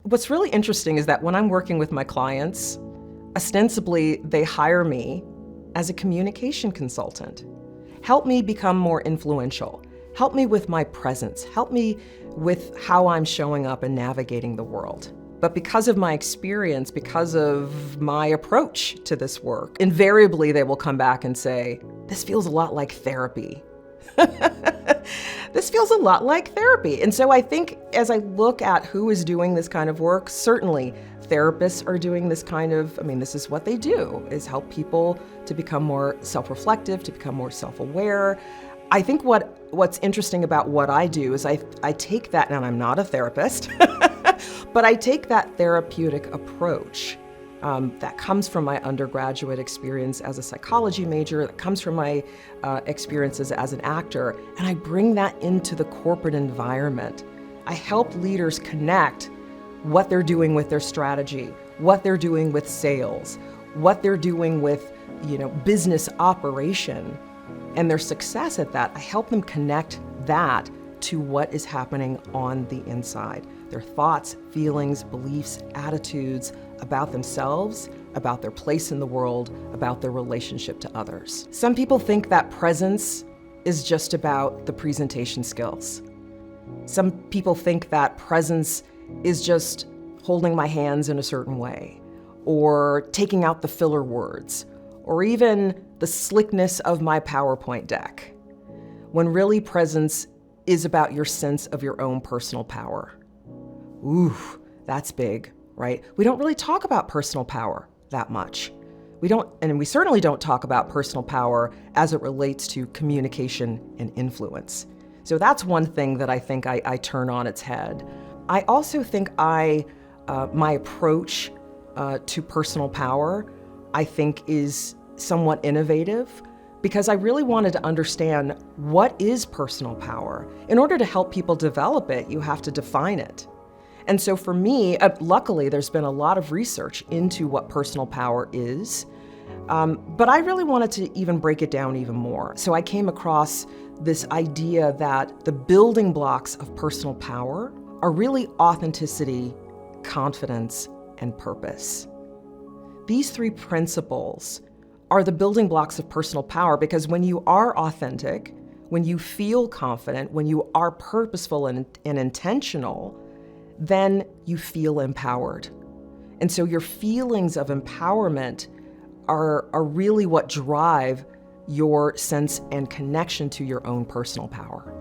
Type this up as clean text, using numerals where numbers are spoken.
What's really interesting is that when I'm working with my clients, ostensibly they hire me as a communication consultant. Help me become more influential. Help me with my presence. Help me with how I'm showing up and navigating the world. But because of my experience, because of my approach to this work, invariably they will come back and say, this feels a lot like therapy. This feels a lot like therapy. And so I think as I look at who is doing this kind of work, certainly therapists are doing this kind of, this is what they do, is help people to become more self-reflective, to become more self-aware. I think what's interesting about what I do is I take that, and I'm not a therapist, but I take that therapeutic approach that comes from my undergraduate experience as a psychology major, that comes from my experiences as an actor, and I bring that into the corporate environment. I help leaders connect what they're doing with their strategy, what they're doing with sales, what they're doing with business operation, and their success at that. I help them connect that to what is happening on the inside. Their thoughts, feelings, beliefs, attitudes about themselves, about their place in the world, about their relationship to others. Some people think that presence is just about the presentation skills. Some people think that presence is just holding my hands in a certain way, or taking out the filler words, or even the slickness of my PowerPoint deck, when really presence is about your sense of your own personal power. Ooh, that's big, right? We don't really talk about personal power that much. We certainly don't talk about personal power as it relates to communication and influence. So that's one thing that I think I turn on its head. I also think my approach to personal power, I think, is somewhat innovative, because I really wanted to understand what is personal power. In order to help people develop it, you have to define it. And so for me, luckily, there's been a lot of research into what personal power is, but I really wanted to even break it down even more. So I came across this idea that the building blocks of personal power are really authenticity, confidence, and purpose. These three principles are the building blocks of personal power, because when you are authentic, when you feel confident, when you are purposeful and intentional, then you feel empowered. And so your feelings of empowerment are really what drive your sense and connection to your own personal power.